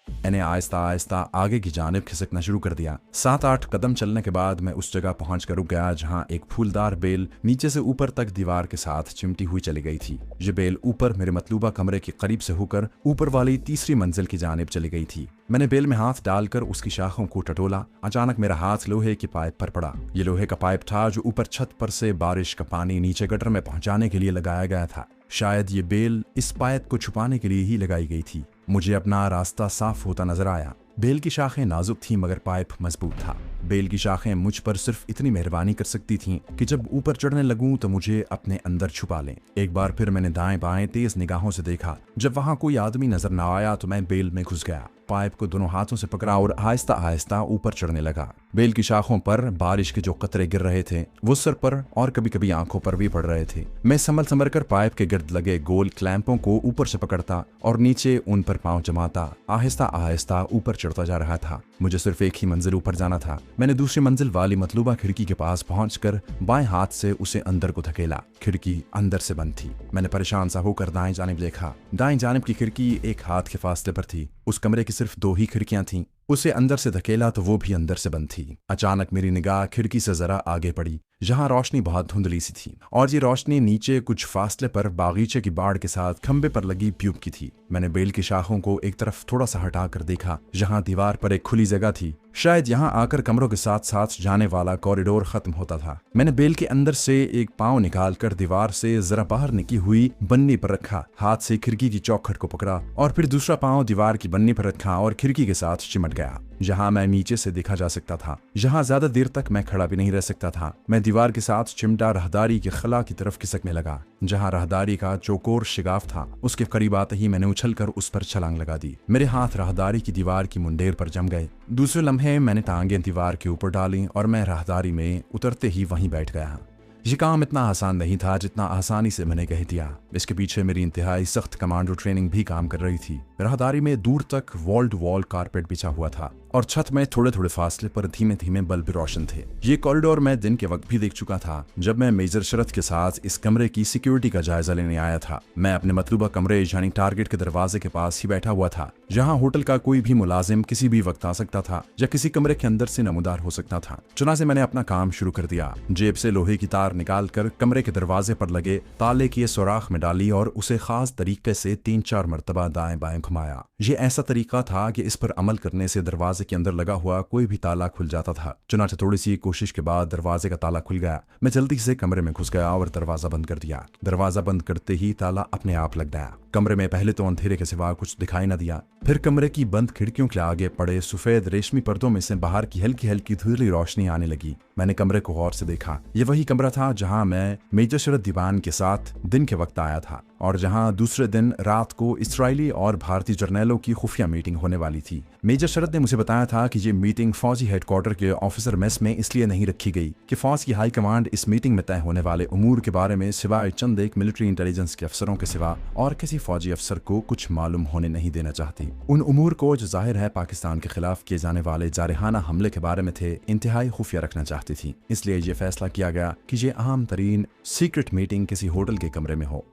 मैंने आहिस्ता आहिस्ता आगे की जानिब खिसकना शुरू कर दिया। 7-8 कदम चलने के बाद मैं उस जगह पहुंच कर रुक गया जहां एक फूलदार बेल नीचे से ऊपर तक दीवार के साथ चिमटी हुई चली गई थी। ये बेल ऊपर मेरे मतलूबा कमरे के करीब से होकर ऊपर वाली तीसरी मंजिल की जानिब चली गई थी। मैंने बेल में हाथ डालकर उसकी शाखों को टटोला। अचानक मेरा हाथ लोहे की पाइप पर पड़ा। ये लोहे का पाइप था जो ऊपर छत पर से बारिश का पानी नीचे गटर में पहुंचाने के लिए लगाया गया था। शायद ये बेल इस पाइप को छुपाने के लिए ही लगाई गई थी। मुझे अपना रास्ता साफ होता नजर आया। बेल की शाखें नाजुक थीं मगर पाइप मजबूत था। बेल की शाखें मुझ पर सिर्फ इतनी मेहरबानी कर सकती थीं कि जब ऊपर चढ़ने लगूं तो मुझे अपने अंदर छुपा लें। एक बार फिर मैंने दाएं बाएं तेज निगाहों से देखा। जब वहां कोई आदमी नजर न आया तो मैं बेल में घुस गया। पाइप को दोनों हाथों से पकड़ा और आहिस्ता आहिस्ता ऊपर चढ़ने लगा। बेल की शाखों पर बारिश के जो कतरे गिर रहे थे वो सर पर और कभी कभी आंखों पर भी पड़ रहे थे। मैं संभल संभल कर पाइप के गिर्द लगे गोल क्लैंपों को ऊपर से पकड़ता और नीचे उन पर पांव जमाता आहिस्ता आहिस्ता ऊपर चढ़ता जा रहा था। मुझे सिर्फ एक ही मंजिल ऊपर जाना था। मैंने दूसरी मंजिल वाली मतलूबा खिड़की के पास पहुंचकर बाएं हाथ से उसे अंदर को धकेला। खिड़की अंदर से बंद थी। मैंने परेशान सा होकर दाएं जानिब देखा। दाएं जानिब की खिड़की एक हाथ के फासले पर थी। उस कमरे की सिर्फ 2 ही खिड़कियां थीं। उसे अंदर से धकेला तो वो भी अंदर से बंद थी। अचानक मेरी निगाह खिड़की से जरा आगे पड़ी जहां रोशनी बहुत धुंधली सी थी और ये रोशनी नीचे कुछ फासले पर बागीचे की बाड़ के साथ खंबे पर लगी ट्यूब की थी। मैंने बेल की शाखों को एक तरफ थोड़ा सा हटाकर देखा जहां दीवार पर एक खुली जगह थी। शायद यहां आकर कमरों के साथ साथ जाने वाला कॉरिडोर खत्म होता था। मैंने बेल के अंदर से एक पांव निकालकर दीवार से जरा बाहर निकली हुई बन्नी पर रखा। हाथ से खिड़की की चौखट को पकड़ा और फिर दूसरा पांव दीवार की बन्नी पर रखा और खिड़की के साथ चिमट गया जहां मैं नीचे से देखा जा सकता था। जहां ज्यादा देर तक मैं खड़ा भी नहीं रह सकता था। मैं दीवार के साथ चिमटा राहदारी के खला की तरफ खिसकने लगा। जहां राहदारी का चौकोर शिगाफ था उसके करीब आते ही मैंने उछलकर उस पर छलांग लगा दी। मेरे हाथ राहदारी की दीवार की मुंडेर पर जम गए। दूसरे लम्हे मैंने टांगें दीवार के ऊपर डाली और मैं राहदारी में उतरते ही वहीं बैठ गया। ये काम इतना आसान नहीं था जितना आसानी से मैंने कह दिया। इसके पीछे मेरी इंतहाई सख्त कमांडो ट्रेनिंग भी काम कर रही थी। राहदारी में दूर तक वॉल टू वॉल कारपेट बिछा हुआ था और छत में थोड़े थोड़े फासले पर धीमे धीमे बल्ब रोशन थे। ये कॉरिडोर मैं दिन के वक्त भी देख चुका था जब मैं मेजर शरत के साथ इस कमरे की सिक्योरिटी का जायजा लेने आया था। मैं अपने मतलूबा कमरे यानी टारगेट के दरवाजे के पास ही बैठा हुआ था जहां होटल का कोई भी मुलाजिम किसी भी वक्त आ सकता था या किसी कमरे के अंदर से नमूदार हो सकता था। चुनाचे मैंने अपना काम शुरू कर दिया। जेब से लोहे की तार निकालकर कमरे के दरवाजे पर लगे ताले की सुराख में डाली और उसे खास तरीके से 3-4 मरतबा दाएं बाएं घुमाया। ये ऐसा तरीका था कि इस पर अमल करने से दरवाजे के अंदर लगा हुआ कोई भी ताला खुल जाता था। चुनाचे थोड़ी सी कोशिश के बाद दरवाजे का ताला खुल गया। मैं जल्दी से कमरे में घुस गया और दरवाजा बंद कर दिया। दरवाजा बंद करते ही ताला अपने आप लग गया। कमरे में पहले तो अंधेरे के सिवा कुछ दिखाई न दिया। फिर कमरे की बंद खिड़कियों के आगे पड़े सफेद रेशमी पर्दों में से बाहर की हल्की हल्की धुंधली रोशनी आने लगी। मैंने कमरे को गौर से देखा। ये वही कमरा था जहां मैं मेजर शरत दीवान के साथ दिन के वक्त आया था और जहां दूसरे दिन रात को इस्राइली और भारतीय जर्नैलों की खुफिया मीटिंग होने वाली थी। मेजर शरत ने मुझे बताया था कि ये मीटिंग फौजी हेडक्वार्टर के ऑफिसर मेस में इसलिए नहीं रखी गई कि फौज की हाई कमांड इस मीटिंग में तय होने वाले उमूर के बारे में सिवाय चंद एक मिलिट्री इंटेलिजेंस के अफसरों के सिवा और किसी फौजी अफसर को कुछ मालूम होने नहीं देना चाहती। उन उमूर को जो जाहिर है पाकिस्तान के खिलाफ किए जाने वाले जारहाना हमले के बारे में थे इंतहाई खुफिया रखना चाहती थी। इसलिए ये फैसला किया गया कि ये अहम तरीन सीक्रेट मीटिंग किसी होटल के कमरे में हो।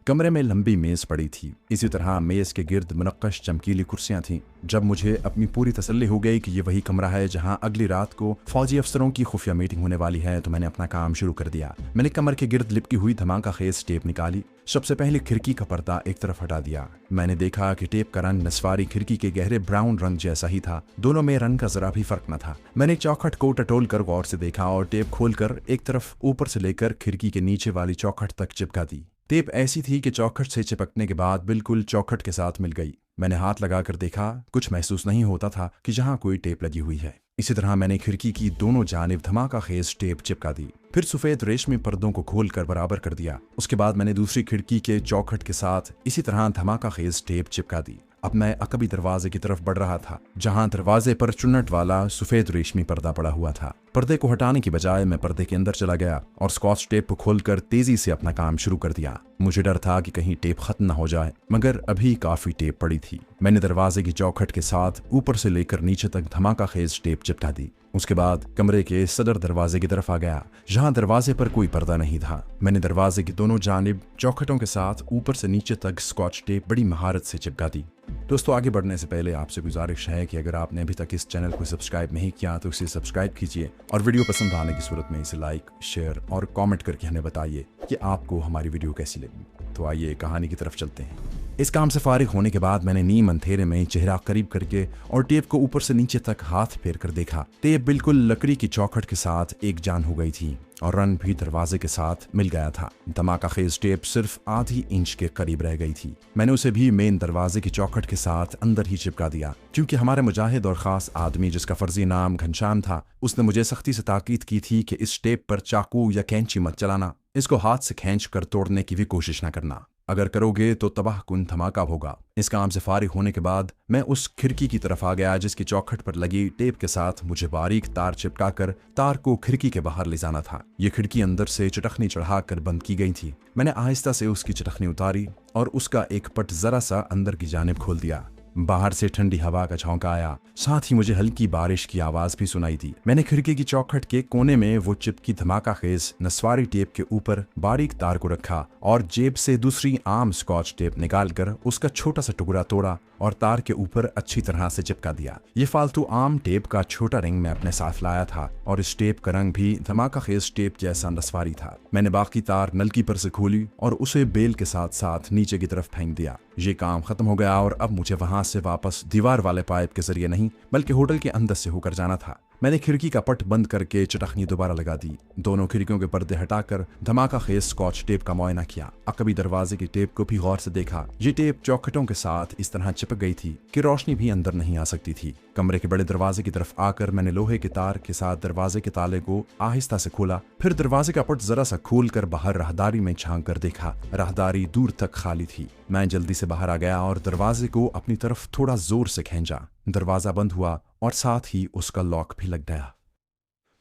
कमरे में लंबी मेज पड़ी थी। इसी तरह मेज के गिर्द मुनक्कश चमकीली कुर्सियां थीं। जब मुझे अपनी पूरी तसल्ली हो गई कि ये वही कमरा है जहां अगली रात को फौजी अफसरों की खुफिया मीटिंग होने वाली है तो मैंने अपना काम शुरू कर दिया। मैंने कमर के गिर्द लिपटी हुई धमाका खेज टेप निकाली। सबसे पहले खिड़की का पर्दा एक तरफ हटा दिया। मैंने देखा कि टेप का रंग नस्वारी खिड़की के गहरे ब्राउन रंग जैसा ही था। दोनों में रंग का जरा भी फर्क न था। मैंने चौखट को टटोल कर गौर से देखा और टेप खोलकर एक तरफ ऊपर से लेकर खिड़की के नीचे वाली चौखट तक चिपका दी। टेप ऐसी थी कि चौखट से चिपकने के बाद बिल्कुल चौखट के साथ मिल गई। मैंने हाथ लगाकर देखा, कुछ महसूस नहीं होता था कि जहां कोई टेप लगी हुई है। इसी तरह मैंने खिड़की की दोनों जानिब धमाका खेज टेप चिपका दी। फिर सफेद रेशमी पर्दों को खोलकर बराबर कर दिया। उसके बाद मैंने दूसरी खिड़की के चौखट के साथ इसी तरह धमाका खेज टेप चिपका दी। अब मैं अकबी दरवाजे की तरफ बढ़ रहा था जहां दरवाजे पर चुन्नट वाला सफेद रेशमी पर्दा पड़ा हुआ था। पर्दे को हटाने की बजाय मैं पर्दे के अंदर चला गया और स्कॉच टेप को खोलकर तेजी से अपना काम शुरू कर दिया। मुझे डर था कि कहीं टेप खत्म न हो जाए, मगर अभी काफी टेप पड़ी थी। मैंने दरवाजे की चौखट के साथ ऊपर से लेकर नीचे तक धमाका खेज टेप चिपका दी। उसके बाद कमरे के सदर दरवाजे की तरफ आ गया जहां दरवाजे पर कोई पर्दा नहीं था। मैंने दरवाजे की दोनों जानिब चौखटों के साथ ऊपर से नीचे तक स्कॉच टेप बड़ी महारत से चिपका दी। दोस्तों, आगे बढ़ने से पहले आपसे गुजारिश है कि अगर आपने अभी तक इस चैनल को सब्सक्राइब नहीं किया तो इसे सब्सक्राइब कीजिए और वीडियो पसंद आने की सूरत में इसे लाइक, शेयर और कमेंट करके हमें बताइए कि आपको हमारी वीडियो कैसी लगी। तो आइए कहानी की तरफ चलते हैं। इस काम से फारिग होने के बाद मैंने नीम अंधेरे में चेहरा करीब करके और टेप को ऊपर से नीचे तक हाथ फेर कर देखा। टेप बिल्कुल लकड़ी की चौखट के साथ एक जान हो गई थी और रन भी दरवाजे के साथ मिल गया था। धमाका खेज टेप सिर्फ आधी इंच के करीब रह गई थी। मैंने उसे भी मेन दरवाजे की चौखट के साथ अंदर ही चिपका दिया, क्योंकि हमारे मुजाहिद और खास आदमी जिसका फर्जी नाम घनश्याम था, उसने मुझे सख्ती से ताकीद की थी कि इस टेप पर चाकू या कैंची मत चलाना, इसको हाथ से खींच कर तोड़ने की भी कोशिश न करना। अगर करोगे तो तबाह कुन धमाका होगा। इस काम से फारिग होने के बाद मैं उस खिड़की की तरफ आ गया जिसकी चौखट पर लगी टेप के साथ मुझे बारीक तार चिपका कर तार को खिड़की के बाहर ले जाना था। ये खिड़की अंदर से चटखनी चढ़ाकर बंद की गई थी। मैंने आहिस्ता से उसकी चटखनी उतारी और उसका एक पट जरा सा अंदर की जानिब खोल दिया। बाहर से ठंडी हवा का झोंका आया, साथ ही मुझे हल्की बारिश की आवाज भी सुनाई दी। मैंने खिड़की की चौखट के कोने में वो चिपकी धमाका खेज नस्वारी टेप के ऊपर बारीक तार को रखा और जेब से दूसरी आम स्कॉच टेप निकालकर उसका छोटा सा टुकड़ा तोड़ा और तार के ऊपर अच्छी तरह से चिपका दिया। ये फालतू आम टेप का छोटा रिंग मैं अपने साथ लाया था और इस टेप का रंग भी धमाका खेज टेप जैसा नस्वारी था। मैंने बाकी तार नलकी पर से खोली और उसे बेल के साथ साथ नीचे की तरफ फेंक दिया। ये काम खत्म हो गया और अब मुझे वहां से वापस दीवार वाले पाइप के जरिए नहीं बल्कि होटल के अंदर से होकर जाना था। मैंने खिड़की का पट बंद करके चटखनी दोबारा लगा दी। दोनों खिड़कियों के पर्दे हटाकर धमाका खेज स्कॉच टेप का मुआयना किया। अकबी दरवाजे की टेप को भी गौर से देखा। ये टेप चौखटों के साथ इस तरह चिपक गई थी कि रोशनी भी अंदर नहीं आ सकती थी। कमरे के बड़े दरवाजे की तरफ आकर मैंने लोहे के तार के साथ दरवाजे के ताले को आहिस्ता से खोला। फिर दरवाजे का पट जरा सा खोल कर बाहर राहदारी में झांक कर देखा। राहदारी दूर तक खाली थी। मैं जल्दी से बाहर आ गया और दरवाजे को अपनी तरफ थोड़ा जोर से खींचा। दरवाजा बंद हुआ और साथ ही उसका लॉक भी लग गया।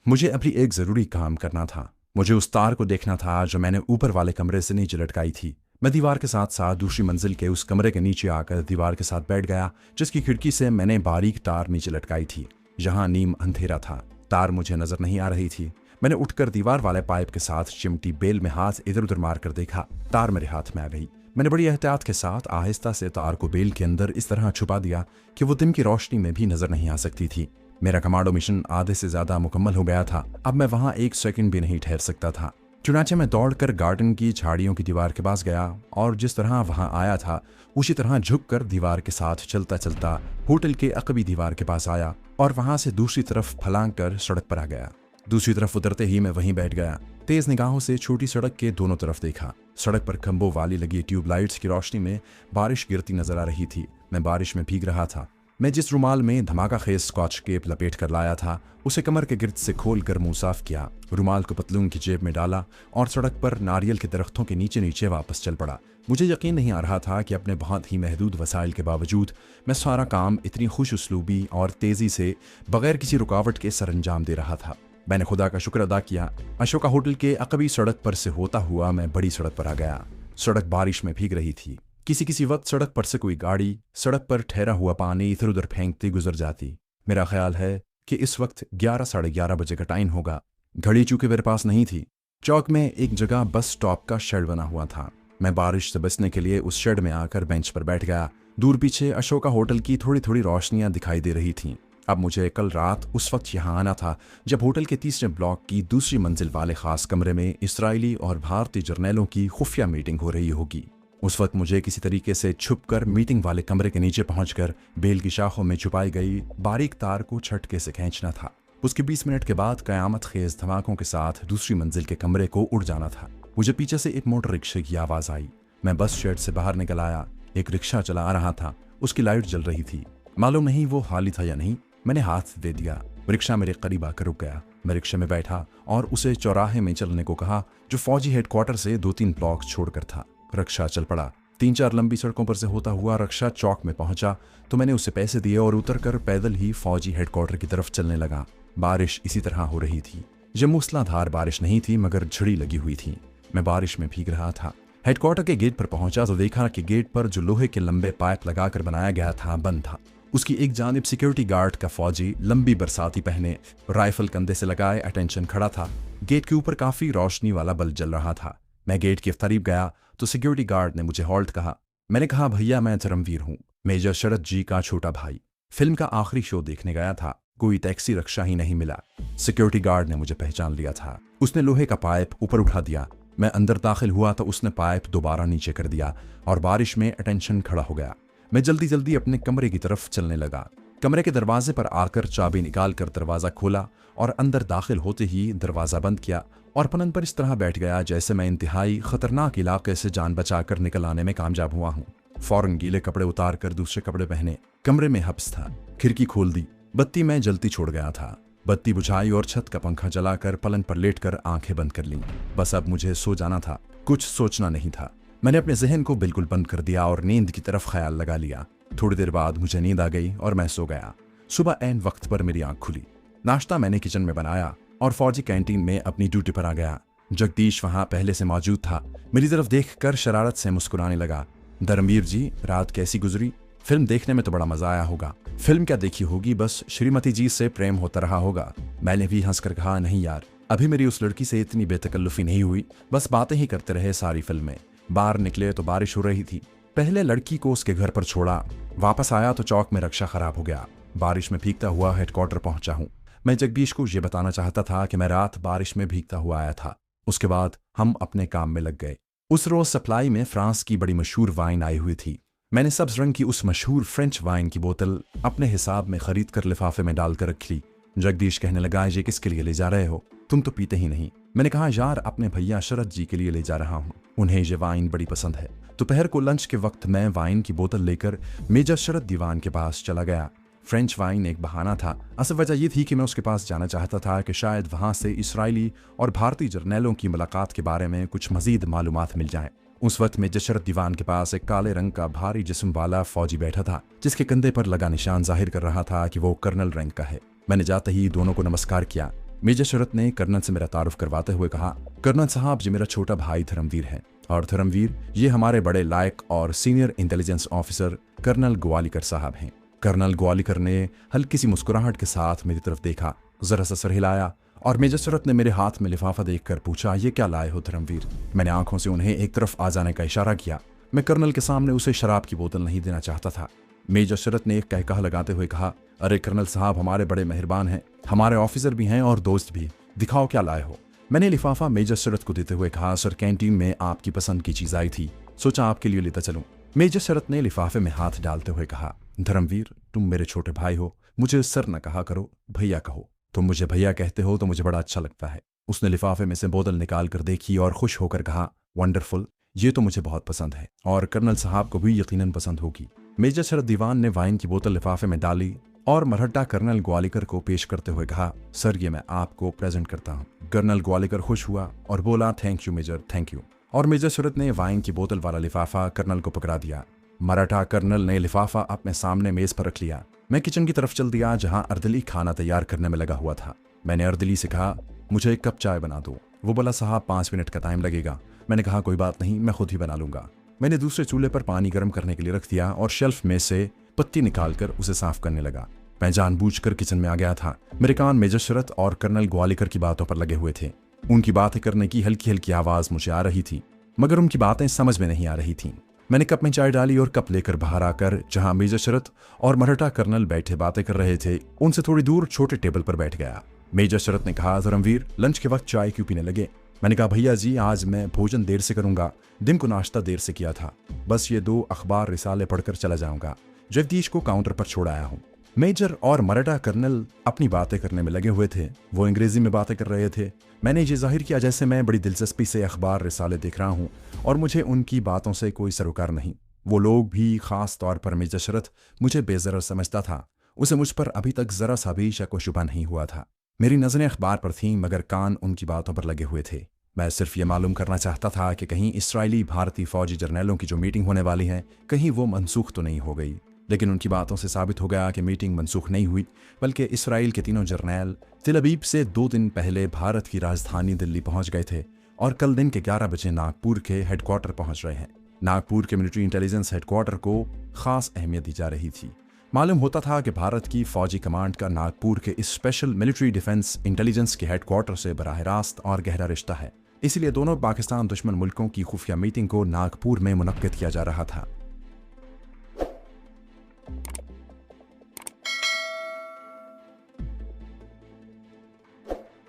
मुझे अभी एक जरूरी काम करना था। मुझे उस तार को देखना था जो मैंने ऊपर वाले कमरे से नीचे लटकाई थी। मैं दीवार के साथ साथ दूसरी मंजिल के उस कमरे के नीचे आकर दीवार के साथ बैठ गया जिसकी खिड़की से मैंने बारीक तार नीचे लटकाई थी। यहाँ नीम अंधेरा था, तार मुझे नजर नहीं आ रही थी। मैंने उठकर दीवार वाले पाइप के साथ चिमटी बेल में हाथ इधर उधर मार कर देखा। तार मेरे हाथ में आ गई। मैंने बड़ी एहतियात के साथ आहिस्ता से तार को बेल के अंदर इस तरह छुपा दिया कि वो दिन की रोशनी में भी नजर नहीं आ सकती थी। मेरा कमांडो मिशन आधे से ज्यादा मुकम्मल हो गया था। अब मैं वहां एक सेकंड भी नहीं ठहर सकता था। चुनाचे मैं दौड़कर गार्डन की झाड़ियों की दीवार के पास गया और जिस तरह वहां आया था उसी तरह झुककर दीवार के साथ चलता चलता होटल के अकबी दीवार के पास आया और वहां से दूसरी तरफ फलांग कर सड़क पर आ गया। दूसरी तरफ उतरते ही मैं वहीं बैठ गया। तेज निगाहों से छोटी सड़क के दोनों तरफ देखा। सड़क पर खंभों वाली लगी ट्यूबलाइट्स की रोशनी में बारिश गिरती नजर आ रही थी। मैं बारिश में भीग रहा था। मैं जिस रुमाल में धमाका खेज स्कॉच टेप लपेट कर लाया था उसे कमर के गिर्द से खोल कर मुंह साफ किया। रुमाल को पतलून की जेब में डाला और सड़क पर नारियल के दरख्तों के नीचे नीचे वापस चल पड़ा। मुझे यकीन नहीं आ रहा था कि अपने बहुत ही महदूद वसाइल के बावजूद मैं सारा काम इतनी खुश उसलूबी और तेजी से बगैर किसी रुकावट के सरअंजाम दे रहा था। मैंने खुदा का शुक्र अदा किया। अशोका होटल के अकबी सड़क पर से होता हुआ मैं बड़ी सड़क पर आ गया। सड़क बारिश में भीग रही थी। किसी वक्त सड़क पर से कोई गाड़ी सड़क पर ठहरा हुआ पानी इधर उधर फेंकती गुजर जाती। मेरा ख्याल है कि इस वक्त 11 साढ़े 11 बजे का टाइम होगा। घड़ी चूंकि मेरे पास नहीं थी। चौक में एक जगह बस स्टॉप का शेड बना हुआ था। मैं बारिश से बचने के लिए उस शेड में आकर बेंच पर बैठ गया। दूर पीछे अशोका होटल की थोड़ी थोड़ी रोशनियां दिखाई दे रही थीं। अब मुझे कल रात उस वक्त यहाँ आना था जब होटल के तीसरे ब्लॉक की दूसरी मंजिल वाले खास कमरे में इसराइली और भारतीय जर्नैलों की खुफिया मीटिंग हो रही होगी। उस वक्त मुझे किसी तरीके से छुपकर मीटिंग वाले कमरे के नीचे पहुंचकर बेल की शाखों में छुपाई गई बारीक तार को झटके से खींचना था। उसके 20 मिनट के बाद कयामत खेज धमाकों के साथ दूसरी मंजिल के कमरे को उड़ जाना था। मुझे पीछे से एक मोटर रिक्शे की आवाज आई। मैं बस शेड से बाहर निकल आया। एक रिक्शा चला आ रहा था। उसकी लाइट जल रही थी। मालूम नहीं वो खाली था या नहीं। मैंने हाथ दे दिया। रिक्शा मेरे करीब आकर रुक गया। मैं रिक्शे में बैठा और उसे चौराहे में चलने को कहा जो फौजी हेडक्वार्टर से 2-3 ब्लॉक छोड़कर था। रिक्शा चल पड़ा। 3-4 लंबी सड़कों पर से होता हुआ रिक्शा चौक में पहुंचा तो मैंने उसे पैसे दिए और उतरकर पैदल ही फौजी हेडक्वार्टर की तरफ चलने लगा। बारिश इसी तरह हो रही थी। यह मूसलाधार बारिश नहीं थी मगर झड़ी लगी हुई थी। मैं बारिश में भीग रहा था। हेडक्वार्टर के गेट पर पहुंचा तो देखा कि गेट पर जो लोहे के लंबे पाइप लगाकर बनाया गया था बंद था। उसकी एक जानिब सिक्योरिटी गार्ड का फौजी लंबी बरसाती पहने राइफल कंधे से लगाए अटेंशन खड़ा था। गेट के ऊपर काफी रोशनी वाला बल्ब जल रहा था। मैं गेट के करीब गया तो सिक्योरिटी गार्ड ने मुझे हॉल्ट कहा। मैंने कहा भैया मैं धर्मवीर हूँ। मेजर शरद जी का छोटा भाई फिल्म का आखिरी शो देखने गया था। कोई टैक्सी रिक्शा ही नहीं मिला। सिक्योरिटी गार्ड ने मुझे पहचान लिया था। उसने लोहे का पाइप ऊपर उठा दिया। मैं अंदर दाखिल हुआ तो उसने पाइप दोबारा नीचे कर दिया और बारिश में अटेंशन खड़ा हो गया। मैं जल्दी जल्दी अपने कमरे की तरफ चलने लगा। कमरे के दरवाजे पर आकर चाबी निकाल कर दरवाजा खोला और अंदर दाखिल होते ही दरवाजा बंद किया और पलंग पर इस तरह बैठ गया जैसे मैं इंतहाई खतरनाक इलाके से जान बचाकर निकल आने में कामयाब हुआ हूँ। फौरन गीले कपड़े उतार कर दूसरे कपड़े पहने कमरे में हब्स था। खिड़की खोल दी। बत्ती मैं जलती छोड़ गया था। बत्ती बुझाई और छत का पंखा जलाकर पलंग पर लेटकर आंखें बंद कर लीं। बस अब मुझे सो जाना था, कुछ सोचना नहीं था। मैंने अपने जहन को बिल्कुल बंद कर दिया और नींद की तरफ ख्याल लगा लिया। थोड़ी देर बाद मुझे नींद आ गई और मैं सो गया। सुबह ऐन वक्त पर मेरी आंख खुली। नाश्ता मैंने किचन में बनाया और फौजी कैंटीन में अपनी ड्यूटी पर आ गया। जगदीश वहां पहले से मौजूद था। मेरी तरफ देखकर शरारत से मुस्कुराने लगा। धर्मवीर जी, रात कैसी गुजरी? फिल्म देखने में तो बड़ा मजा आया होगा। फिल्म क्या देखी होगी, बस श्रीमती जी से प्रेम होता रहा होगा। मैंने भी हंसकर कहा, नहीं यार, अभी मेरी उस लड़की से इतनी बेतकल्लुफी नहीं हुई, बस बातें ही करते रहे सारी फिल्म में। बाहर निकले तो बारिश हो रही थी। पहले लड़की को उसके घर पर छोड़ा, वापस आया तो चौक में रक्षा खराब हो गया। बारिश में भीगता हुआ हेडक्वार्टर पहुंचा हूँ। मैं जगदीश को यह बताना चाहता था कि मैं रात बारिश में भीगता हुआ आया था। उसके बाद हम अपने काम में लग गए। उस रोज सप्लाई में फ्रांस की बड़ी मशहूर वाइन आई हुई थी। मैंने सब्ज रंग की उस मशहूर फ्रेंच वाइन की बोतल अपने हिसाब में खरीद कर लिफाफे में डालकर रख ली। जगदीश कहने लगा, ये किसके लिए ले जा रहे हो? तुम तो पीते ही नहीं। मैंने कहा, यार, अपने भैया शरद जी के लिए ले जा रहा हूँ, उन्हें ये वाइन बड़ी पसंद है। दोपहर को लंच के वक्त मैं वाइन की बोतल लेकर मेजर शरद दीवान के पास चला गया। फ्रेंच वाइन एक बहाना था। असल वजह यह थी कि मैं उसके पास जाना चाहता था कि शायद वहां से इसराइली और भारतीय जर्नैलों की मुलाकात के बारे में कुछ मजीद मालूमात मिल जाएं। उस वक्त मेजर शरद दीवान के पास एक काले रंग का भारी जिस्म वाला फौजी बैठा था, जिसके कंधे पर लगा निशान जाहिर कर रहा था कि वो कर्नल रैंक का है। मैंने जाते ही दोनों को नमस्कार किया। मेजर शरद ने कर्नल से मेरा तारुफ करवाते हुए कहा, कर्नल साहब, ये मेरा छोटा भाई धर्मवीर है, और धर्मवीर ये हमारे बड़े लायक और सीनियर इंटेलिजेंस ऑफिसर कर्नल ग्वालिकर साहब हैं। कर्नल ग्वालिकर ने हल्की सी मुस्कुराहट के साथ मेरी तरफ देखा, जरा सा सर हिलाया और मेजर शरद ने मेरे हाथ में लिफाफा देखकर पूछा, ये क्या लाए हो धर्मवीर? मैंने आंखों से उन्हें एक तरफ आ जाने का इशारा किया। मैं कर्नल के सामने उसे शराब की बोतल नहीं देना चाहता था। मेजर शरद ने एक कहकहा लगाते हुए कहा, अरे कर्नल साहब, हमारे बड़े मेहरबान हैं, हमारे ऑफिसर भी हैं और दोस्त भी, दिखाओ क्या लाए हो। मैंने लिफाफा मेजर शरद को देते हुए कहा, सर, कैंटीन में आपकी पसंद की चीज आई थी, सोचा आपके लिए लेता चलूं। मेजर शरद ने लिफाफे में हाथ डालते हुए कहा, धर्मवीर, तुम मेरे छोटे भाई हो, मुझे सर न कहा करो, भैया कहो। तुम मुझे भैया कहते हो तो मुझे बड़ा अच्छा लगता है। उसने लिफाफे में से बोतल निकाल कर देखी और खुश होकर कहा, वंडरफुल, ये तो मुझे बहुत पसंद है और कर्नल साहब को भी यकीनन पसंद होगी। मेजर शरद दीवान ने वाइन की बोतल लिफाफे में डाली और मरहट्टा कर्नल ग्वालिकर को पेश करते हुए कहा, सर, ये मैं आपको प्रेजेंट करता हूँ। कर्नल ग्वालिकर खुश हुआ और बोला, thank you major, thank you. और मेजर शरद ने वाइन की बोतल वाला लिफाफा कर्नल को पकड़ा दिया। मराठा कर्नल ने लिफाफा अपने सामने मेज पर रख लिया। मैं किचन की तरफ चल दिया जहां अर्दली खाना तैयार करने में लगा हुआ था। मैंने अर्दली से कहा, मुझे एक कप चाय बना दो। वो बोला, साहब 5 मिनट का टाइम लगेगा। मैंने कहा, कोई बात नहीं, मैं खुद ही बना लूंगा। मैंने दूसरे चूल्हे पर पानी गर्म करने के लिए रख दिया और शेल्फ में से पत्ती निकालकर उसे साफ करने लगा। मैं जानबूझकर किचन में आ गया था। मेरे कान मेजर शरद और कर्नल ग्वालिकर की बातों पर लगे हुए थे। उनकी बातें करने की हल्की हल्की आवाज मुझे आ रही थी, मगर उनकी बातें समझ में नहीं आ रही थीं। मैंने कप में चाय डाली और कप लेकर बाहर आकर जहां मेजर शरद और मराठा कर्नल बैठे बातें कर रहे थे, उनसे थोड़ी दूर छोटे टेबल पर बैठ गया। मेजर शरद ने कहा, धर्मवीर, लंच के वक्त चाय क्यों पीने लगे? मैंने कहा, भैया जी, आज मैं भोजन देर से करूंगा, दिन को नाश्ता देर से किया था, बस ये 2 अखबार रिसाले पढ़कर चला जाऊंगा। जगदीश को काउंटर पर छोड़ आया हूँ। मेजर और मराठा कर्नल अपनी बातें करने में लगे हुए थे। वो अंग्रेजी में बातें कर रहे थे। मैंने ये जाहिर किया जैसे मैं बड़ी दिलचस्पी से अखबार रिसाले देख रहा हूँ और मुझे उनकी बातों से कोई सरोकार नहीं। वो लोग भी, खास तौर पर मेजर शरद, मुझे बेजरर समझता था। उसे मुझ पर अभी तक जरा सा भी शक व शुबा नहीं हुआ था। मेरी नजरें अखबार पर थीं, मगर कान उनकी बातों पर लगे हुए थे। मैं सिर्फ ये मालूम करना चाहता था कि कहीं इसराइली भारतीय फौजी जर्नैलों की जो मीटिंग होने वाली है, कहीं वो मनसूख तो नहीं हो गई। लेकिन उनकी बातों से साबित हो गया कि मीटिंग मनसूख नहीं हुई, बल्कि इसराइल के तीनों जर्नैल तिल अबीब से 2 दिन पहले भारत की राजधानी दिल्ली पहुंच गए थे और कल दिन के 11 बजे नागपुर के हेडक्वार्टर पहुंच रहे हैं। नागपुर के मिलिट्री इंटेलिजेंस हेडक्वार्टर को खास अहमियत दी जा रही थी। मालूम होता था कि भारत की फौजी कमांड का नागपुर के इस स्पेशल मिलिट्री डिफेंस इंटेलिजेंस के हेडक्वार्टर से बराह रास्त और गहरा रिश्ता है। इसलिए दोनों पाकिस्तान दुश्मन मुल्कों की खुफिया मीटिंग को नागपुर में मुनक्किद किया जा रहा था।